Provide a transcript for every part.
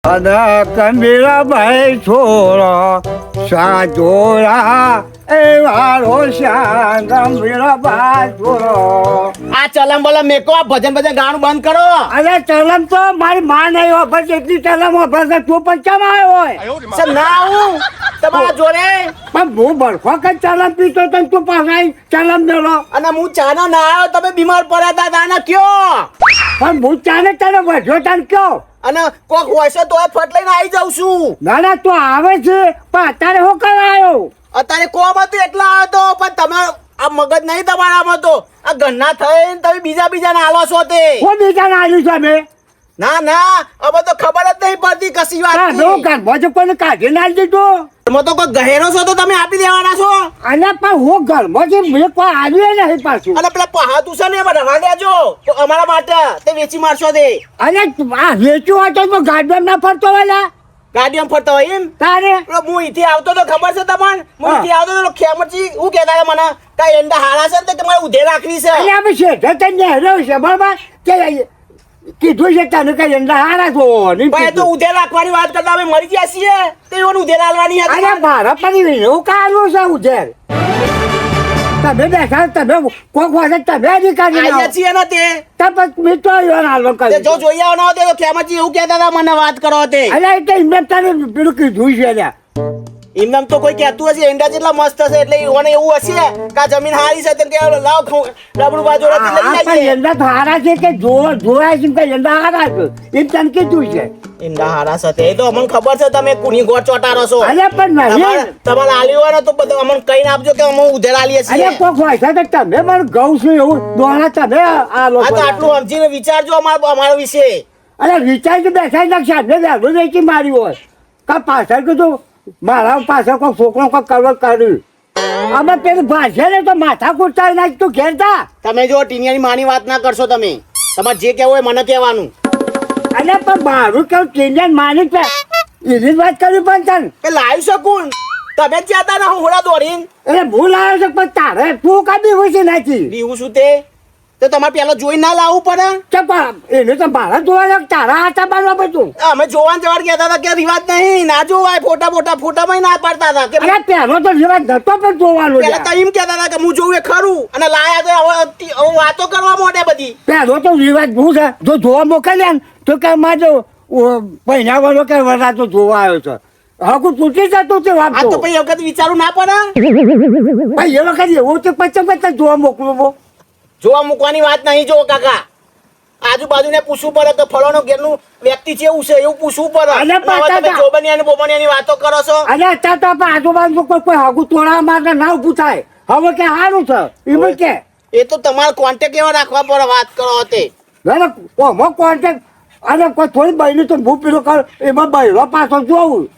અને કંબીરાભાઈ છોરો સાજોરા એ વાળો શ્યામ ગંભીરાભાઈ છોરો. આ ચલમ બલમ મેકો આ ભજન ગાવાનું બંધ કરો. અરે ચલમ તો મારી માં નહીં વાપર એટલી ચલમ વાપર તું પણ કેમ આવ્યો હોય સર ના આવું તમારા જોડે પણ હું બરફો કઈ ચલમ પીતો તો તું પાછા ચલમ દેલો અને હું ચાનો ના આવ્યો તમે બીમાર પડ્યા હતા ના કયો પણ હું ચાને તને વધ્યો તને કયો અને કોક હોય છે તો ફટ લઈને આવી જાઉં છું. ના ના તું આવે છે પણ અત્યારે હું કરાયો અત્યારે કોમ હતું એટલા આવ્યો તો પણ તમે આ મગજ નહીં તમારામાં તો આ ગન્ના થઈને તમે બીજા હાલો છો તે હું બીજાને આવ્યું છે મેં ના હવે તો ખબર જ નહીં પડતી કશી વાત ઘરમાં કોઈને કાઢી નાખી દીધું એમાં તો કોઈ ગહેરો છો તો તમે આપી દેવાના છો. અને પણ હું ઘરમાં મેં કોઈ આવ્યું નહીં પાછું અને પેલા પહાતું છે ને એમાં રવા દેજો અમારા માટે તે વેચી મારશો તે અને આ વેચું હોય તો ગાડીમાં ના ફરતો હોય ગાડીમાં ફરતા હોય એમ તારે હું અહીંથી આવતો તો ખબર છે તમને હું અહીંથી આવતો તો ખેમરજી હું કહેતા હતા મને કઈ એંડા હારા છે ને તમારે ઉધે રાખવી છે અને અમે શેઠે તને હેર્યો છે બરાબર કે કીધું છે તને કઈ અંડા હારા છો ભાઈ તો ઉધે રાખવાની વાત કરતા અમે મરી ગયા છીએ તો એવું ઉધે લાવવાની હતી. અરે મારા પણ એવું કાઢવું છે ઉધેર તમે બેઠા તમે કોક વાત તમે અધિકારી આયા છીએ ને તે તપસ મિત્રો હાલવા તે કર્યું જો જોઈ આવો ના તો ખેમરજી એવું કહેતા હતા મને વાત કરો તે અરે એટલે એમને તારે પેલું કીધું છે લ્યા એમનામ તો કોઈ કહેતું હશે એંડા જેટલા મસ્ત હશે એટલે એને એવું હશે કે આ જમીન હારી છે તેમ કે લાવ રબડું બાજુ લઈ પણ જઈએ એંડા તો હારા છે કે જોયા છે કે એંડા હારા છે એમ તને કીધું છે એંડા હારા છે એ તો અમને ખબર છે તમે કુની ગોળ ચોટારો છો અરે પણ નહીં તમારે આલી હોય ને તો બધું અમને કહીને આપજો કે અમે ઉધેર આલીએ છીએ. અરે કોક હોય છે કે તમે મને ગૌ છું એવું દોડા તમે આ લોકો આ તો આટલું સમજીને વિચારજો અમારા વિશે. અરે વિચાર કે બેઠા જ સાધને વેલું નહીં કે મારી હોય કા પાછળ કીધું મારા પાછળ કોઈ છોકરો કોઈ કરવા કર્યું અમે પેલી ભાષા ને તો માથા કૂટતા નાખ તું ઘેરતા તમે જો ટીનિયાની માની વાત ના કરશો તમે તમારે જે કહેવું હોય મને કહેવાનું. અરે પણ મારું કેવું ચેન્જન માની છે એની વાત કરી પણ તને કે લાવી શકું તમે જ જાતા ના હોડા દોડીને એટલે ભૂલ આવે છે પણ તારે તું કાઢી હોય છે નાખી બીવું શું તે તો તમારે પેલા જોઈ ના લાવવું પડે એને તો મારા જોવા તારા હાથા બાંધવા બધું અમે જોવાન જવાન કહેતા હતા કે રિવાજ નહીં ના જોવાય ફોટામાં ના પાડતા હતા કે અરે પેલો તો રિવાજ નતો પણ જોવાનો પેલા તો એમ કહેતા હતા કે હું જોઉં એ ખરું અને લાયા તો હવે વાતો કરવા માંડે બધી પેલો તો રિવાજ ભૂ છે જો જોવા મોકલ્યા ને તો કે મારો પૈણા વાળો કે વરા તો જોવા આવ્યો છે હકુ તૂટી જતું તે વાત આ તો પછી વખત વિચારું ના પડે ભાઈ એ વખત એવું તો પછી જોવા મોકલવો જોવા મૂકવાની વાત નહીં જો કાકા આજુબાજુને પૂછવું પડે કે ફલાણો ઘેરનું વ્યક્તિ છે એવું છે એવું પૂછવું પડે અને હવે તમે જોબનિયાની બોબનિયાની વાતો કરો છો અને અત્યારે તો આપણે આજુબાજુ કોઈ હગું તોડવા માટે ના ઊભું થાય હવે કે સારું છે એમાં કે એ તો તમારે કોન્ટેક્ટ એવા રાખવા પડે વાત કરો તે કોમો કોન્ટેક્ટ અને કોઈ થોડી બહેની તો ભૂ પીલો કર એમાં બહેરો પાછો જોવું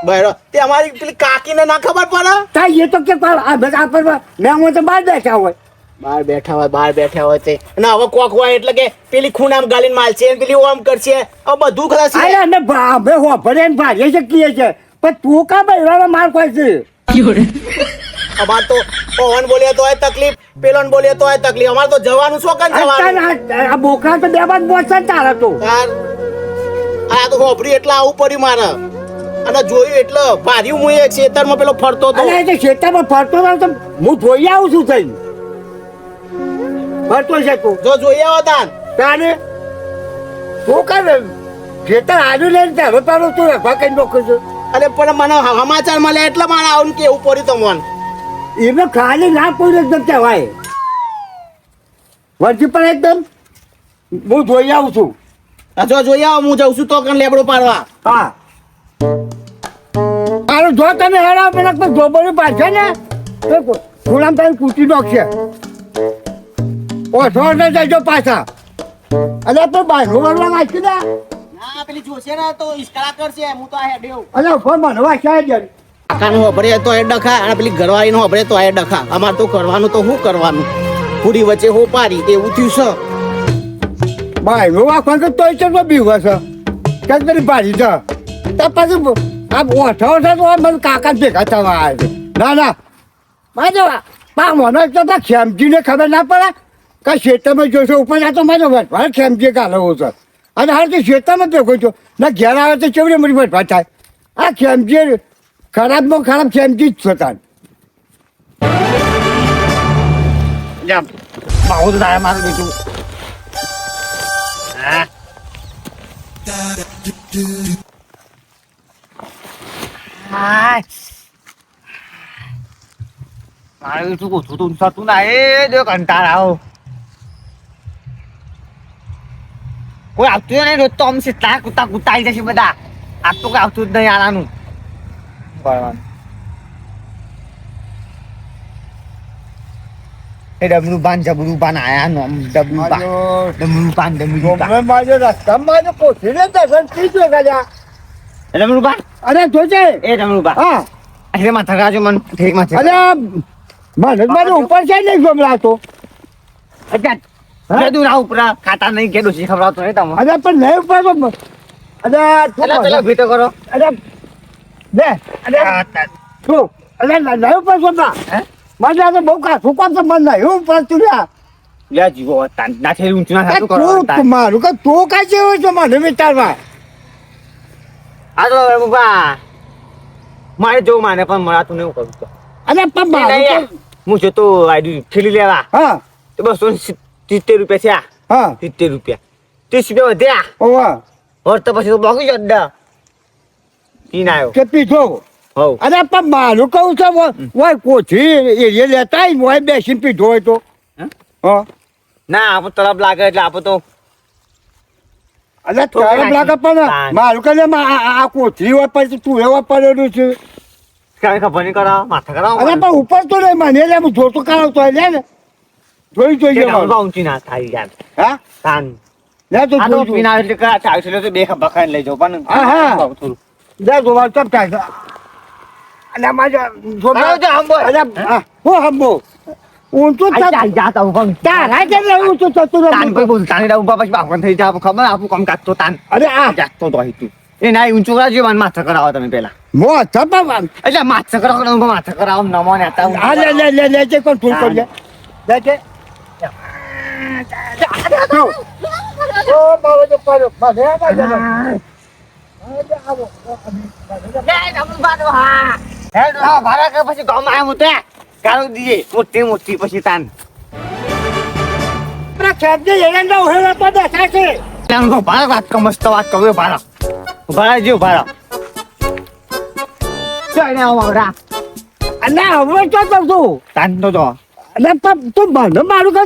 બરાબર તે અમારી પેલી કાકીને ના ખબર પડે થાય એ તો કે આપણે મેં તો બહાર બેઠા હોય બહાર બેઠા હોય તે અને હવે કોક હોય એટલે કે પેલી ખૂન આમ ગાલીને માલશે પેલી ઓમ કરશે હવે બધું ખલાસ અરે અને ભાભે હોભરે ને ભાગે શકીએ છે પણ તું કા બહેરાનો માર કોઈ છે અમાર તો પવન બોલ્યો તો તકલીફ પેલો બોલ્યો તો તકલીફ અમારે તો જવાનું શું કન જવાનું આ બોકરા તો બે બાદ પહોંચે તારા તો આ તો હોભરી એટલે આવું પડ્યું મારે અને જોયું એટલે ભાર્યું હું એ ખેતરમાં પેલો ફરતો હતો અરે એ ખેતરમાં ફરતો હતો તો હું જોઈ આવું છું થઈને ફરતો છે તું જો જોઈ આવો તાન તારે શું કરે ખેતર આજુ લઈને તારો તારો તું રખવા કઈ નોખું છું અરે પણ મને સમાચાર મળે એટલે મારે આવું કેવું પડ્યું તમને એમને ખાલી ના કોઈ એકદમ કહેવાય વરજી પણ એકદમ હું જોઈ આવું છું જો જોઈ આવો હું જઉં છું તો કણ લેબડો પાડવા હા મારું જો તમે હરાવ પેલા કોઈ જોબોની પાડશે ને તો ગુલામ તમે કૂટી નાખશે ઓછો જજો પાછા અરે તો બાજુ વળવા નાખી દે ના પેલી જોશે ને તો ઇસ્કરા કરશે હું તો આ હેડ્યો અરે ફોન બનવા ક્યાં જ કાકાનું હોભરે તો એ ડખા અને પેલી ઘરવાળીનું હોભરે તો એ ડખા અમારે તો કરવાનું તો શું કરવાનું પૂરી વચ્ચે હો પારી એવું થયું છે ભાઈ હું આખો તો તોય છે બીવો છે ક્યાંક પેલી ભાજી છે તો પછી આ ઓઠો છે તો મને કાકા ભેગા થવા આવે છે ના માજો પા મને તો ખેમજીને ખબર ના પડે કે ખેતરમાં જોશો ઉપર આ તો મારો ખેમજી ગાલો છે અને હાલ તો ખેતરમાં ભેગો છો ના ઘેર આવે તો કેવડી મોટી ભટભટ થાય આ ખેમજી ખરાબમાં ખરાબ ખેમજી જ છો તાર મારું તો તારે મારું બીજું હા મારું શું કહું છું તું થતું ના એ જો કંટાળ આવો કોઈ આવતું નહીં રોજ તો આમ સીધા કૂતા કૂતા આવી જશે બધા આજ તો કોઈ આવતું જ નહીં આનાનું બરાબર એ ડમરું બાન જબરું બાન આયા નોમ ડમરું બાન ડમરું બાન માજો રસ્તામાં જો કોથીને દર્શન કીધું ગાજા ડમરું બાન અરે જોજે એ ડમરું બાન હા એટલે માથા કાજો મન ઠીક માથે અરે મને મારું ઉપર છે નહીં ગમલાતો અચ્છા તું રાવ ઉપરા ખાતા નહીં કે ડોસી ખવડાવતો નહીં તમે અરે પણ નહીં ઉપર અરે ચલો ભીતો કરો અરે લે અરે શું અરે નહીં ઉપર ગમલા હે મને તો બહુ કાઠું કામ તો મન નહીં ઉપર તું લ્યા લે જીવો તાન ના થેલી ઊંચું ના થાતું કરો તું મારું કે તું કાંઈ જેવો છો મને વિચારવા આ તો બા મારે જો માને પણ મળાતું નહીં કરું તો અરે પણ મારું હું જો તો આઈડી થેલી લેવા હા તો 270 રૂપિયા થયા હા 70 રૂપિયા 30 રૂપિયા વધ્યા ઓવા ઓર તો પછી તો બાકી જ અડ્ડા પીન આવ્યો કે પીધો હોવ અરે પણ મારું કહું છે ઓય કોઠી એ લેતા હોય ઓય બેસીને પીધો હોય તો હા ના આપણે તરફ લાગે એટલે આપણે તો અરે તારે લાગે પણ મારું કહે આ કોથળી હોય પછી તું એવા પડેલું છે કાંઈ ખબર નહીં કરાવો માથા કરાવો અરે પણ ઉપર તો નહીં મને લે હું જોતો કરાવતો લે ને જોઈ જોઈએ ઊંચી ના થાય યાર હા તાન લે તો આ તો જોઈ પીના એટલે કે 400 લે તો બે ખભા ખાઈને લઈ જાઓ પણ હા, હા. થોડું લે જોવા ચપ થાય અને મારા આવો જો હંબો. અરે હું હંબો ઊંચું જાતા હું તારા કે ઊંચું થતું તાન કોઈ બોલતા નહીં ઉભા પછી બાપણ થઈ જાય ખબર આપું કામ કાઢતો તાન અરે આ જાતો તો અહીં તું એ ના ઊંચું કરાવજો મને માથા કરાવો તમે પેલા મો થપા એટલે માથા કરાવો ને માથા કરાવો નમો ને હતા આ લે જે કોણ ફૂલ કરજે લે કે ઓ મારો જો પાડો મને આ ભાડા કે પછી ગામમાં આવ્યા હું ત્યાં ગાળો દીએ મોટી મોટી પછી તાન ખેતની એરંડા ઉહેલા તો દેખાય છે ભાડા વાત કરો મસ્ત વાત કરો ભાડા ભાડા જેવું ભાડા ચાલે આવરા અને હવે તો તું તાન તો જો અને તું મને મારું કહે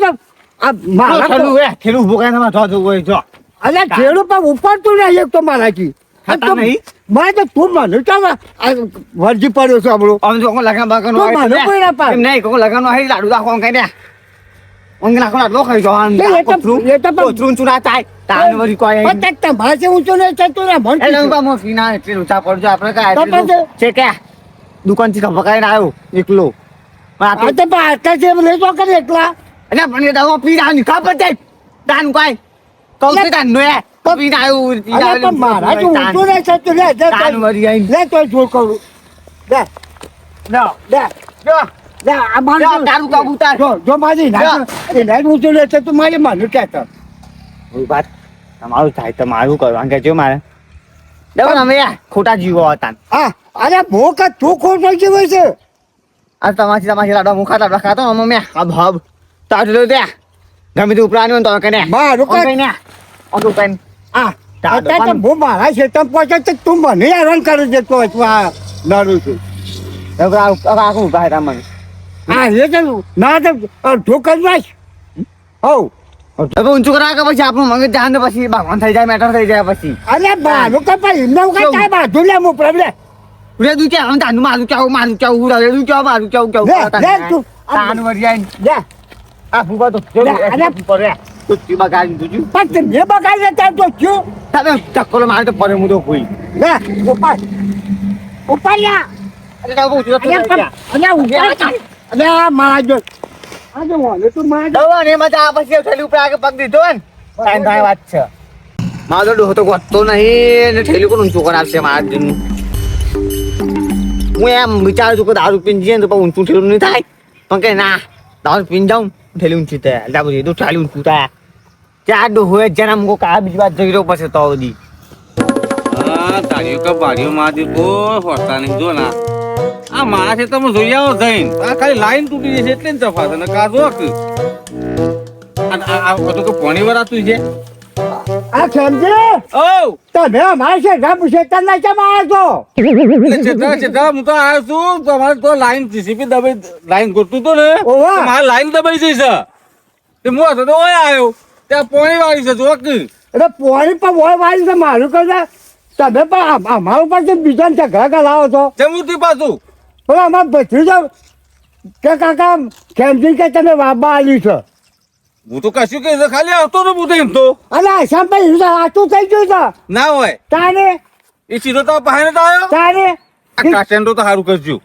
આ મારા થેલું એ થેલું ઉભું કરીને જો હોય જો અરે ખેડૂત પણ ઉપર તું નહીં એક તો મારાથી ખાતા નહીં મારે તો તું મને ચાલ વરજી પડ્યો છે આપણું આમ જો કોઈ લગન બાગન તો મને કોઈ ના પાડ. એમ નહીં કોઈ લગન હોય લાડુ રાખો કઈ દે ઊંઘ નાખો લાડુ ખાઈ જો આમ એ તો કોથરું ચૂના થાય તાન વરી કોઈ પણ તમારે છે ઊંચો નહીં ચાલતું ને મન એટલે હું ફીના એટલે ઊંચા પડજો આપણે તો કાંઈ પછી? છે કે દુકાનથી ખબર કાઢીને આવ્યો એકલો પણ આ તો આ તો પાછા છે એમ લઈ તો કરે એકલા એટલે પણ એ દવા પી રાની ખબર જાય તાન કોઈ કહું છું તાન નો એ પીને આવ્યું અરે પણ મારા તો ઊંચો નહીં ચાલતું લે તાન વરી આવીને લે તો જોર કરું લે લો લે જો લે આ મારું તારું કબૂતર જો મારી ના એ લાઈટ ઊંચો લે છે તું મારે માનું કહેતો કોઈ વાત તમારું થાય તમારું કરવાનું કે જો મારે દેવો અમે ખોટા જીવો હતા હા અરે ભોક તું ખોટો જીવે છે આ તમારી લાડવા મુખા લાડવા ખાતો અમે મેં હબ હબ તાજુ દે ગમે તે ઉપરાની તો કને મારું કઈ કઈ ને ઓટો પેન આ અત્યારે તો હું મારા ખેતર પહોંચે તો તું મને હેરાન કરી દેતો હોય તું આ નડું છું આખું ઉભા હતા મને હા એ તો ના તો ઠોકર નાખ હવ હવે ઊંચું કરા કે પછી આપણું મગજ જાન ને પછી ભગવાન થઈ જાય મેટર થઈ જાય પછી અરે મારું કે ભાઈ એમને કઈ કાંઈ બાજુ લે હું પ્રભલે રેદું કે આમ તાનું મારું કેવું રેદું કેવું મારું કેવું લે, લે તું. તાન વરી આઈને લે આ ફૂબા તો લે, અરે. પડે તો તીબા ગાડી તુજુ પણ તે મેં બગાડી દે તો શું તમે ચક્કર મારે તો પડે હું તો કોઈ લે ઉપર ઉપર લે એટલે બહુ જો અરે પણ અરે ઉપર અરે મારા જો આ જો વાલે તું મારા દવા ને મજા આ પછી થેલી ઉપર આગળ પગ દીધો ને ટાઈમ થાય વાત છે મારો ડોહો તો ગોતતો નહીં ને થેલી કોણ ઊંચું કરાવશે મારા દિનનું હું એમ વિચારું છું કે દારૂ પીને જઈએ ને તો ઊંચું થેલું નહીં થાય પણ કે ના દારૂ પીને જાઉં થેલી ઊંચી થાય એટલે પછી તો થેલી ઊંચું થાય ચાર ડોહોએ જરા મુકો કા બીજી વાત જોઈ રહ્યો પછી તો સુધી હા તાળીઓ કા બાળીઓ માં દીધો હોતા નહીં જો ના આ મારા છે તમે જોઈ આવો જઈને આ ખાલી લાઈન તૂટી જશે એટલે જ તફાત અને કાઢો કે આ બધું તો પોણી વરાતું છે આ ખેમજી ઓ તમે અમારે છે ઘર પૂછે તને કેમ આવ્યો ચેતા હું તો આવ્યો છું તમારે તો લાઈન જીસીપી દબાઈ લાઈન ગોતું તો ને ઓવા. મારે લાઈન દબાઈ જઈ છે તે હું હતો તો ઓય આવ્યો ત્યાં પોણી વાળી છે જો કે એટલે પોણી પર હોય વાળી છે મારું કહે તમે પણ અમારું પાસે બીજાને ઝઘડા કરાવો છો જમુતી પાછું પણ અમારે ભત્રીજો કે કાકા ખેમજી કે તમે વાબા આવ્યું છે હું તો કશું કહી દઉં, ખાલી આવતો ને હું તો એમ તો અને આસામ ભાઈ આટલું થઈ ગયું છે ના હોય તારે એ સીધો તો પાસે તો આવ્યો તારે આ કાચેન્ડો તો સારું કરજો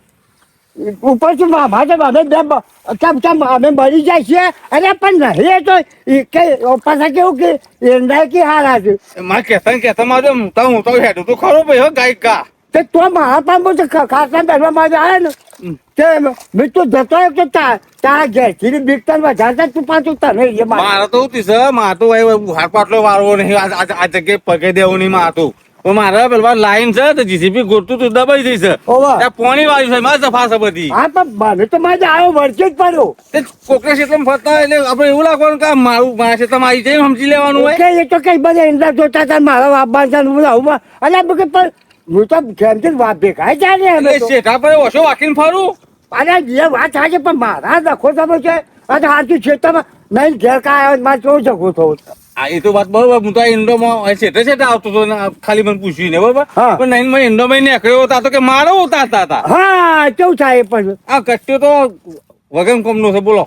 ઉપરથી મામા અમે ચમ અમે મરી જાય છે અરે પણ નહીં તો કે પાછા કેવું કે એંડા કે હારા છે મારે કહેતા મારે હું તો હેડું તો ખરો ભાઈ હો ગાયક કા તે તો મારા પાસે ખાસા બેઠવા માટે આવે ને તે મેં તું જતો હોય તો તારા ઘેરથી બીકતા વધારતા તું પાછું તને એ મારે તો ઉતી છે મારે તો હાર પાટલો વાળવો નહીં આ જગ્યાએ પગે દેવું નહીં મારે તો પણ મારે પેલા લાઈન છે તો જીસીપી ગોતું તું દબાઈ જઈ છે ઓવા. ત્યાં પોણી વાળી છે મારે સફા છે બધી હા પણ મને તો મારે આવ્યો વળકે જ પડ્યો તે કોકરા ક્ષેત્રમાં ફરતા હોય એટલે આપણે એવું લાગવાનું કે આ મારા ક્ષેત્રમાં આવી જાય સમજી લેવાનું હોય કે એ તો કઈ બધા એંડા જોતા હતા મારા વાપા છે હું આવું અલ્યા પણ હું તો ઘેરથી વાત ભેગા જાય અમે એટલે તો. શેઠા પર ઓછો વાકીને ફરું અરે એ વાત સાચી પણ મારા દખો તમે છે અને હાથથી ખેતરમાં નહીં ઘેર કા આવ્યો મારે કેવું જગો થવું આ એ તો વાત બરોબર હું તો ઇન્ડોમાં છેટે છેટે આવતો હતો ને ખાલી મને પૂછ્યું ને બરોબર હા. પણ નહીં મેં ઇન્ડોમાં નીકળ્યો હતા તો કે મારો ઉતારતા હતા હા કેવું થાય એ પછી આ કટ્યો તો વગન કોમનો છે બોલો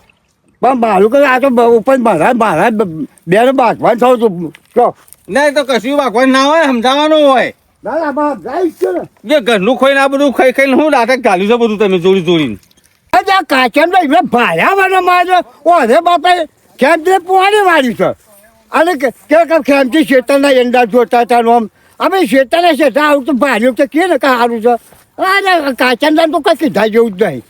પણ મારું કહે આ તો ઉપર મારા બેનો બાંધવાનું થયું હતું તો નહીં તો કશું વાગવાનું ના હોય સમજાવવાનું હોય ના ના બાપ જાય છે ને જે ઘરનું ખોઈને આ બધું ખાઈ ખાઈને હું નાટક ગાલ્યું છે બધું તમે જોડી જોડીને આ કાચન ભાઈ મેં ભાર્યા મારે ઓરે બાપા ખેમથી પોણી વાળી છે અને કે ખેમથી શેતરના એંડા જોતા હતા આમ અમે શેતરના શેતા આવું તો ભાર્યું તો કે ને કે સારું છે અરે કાચન તો કઈ કીધા જેવું જ નહીં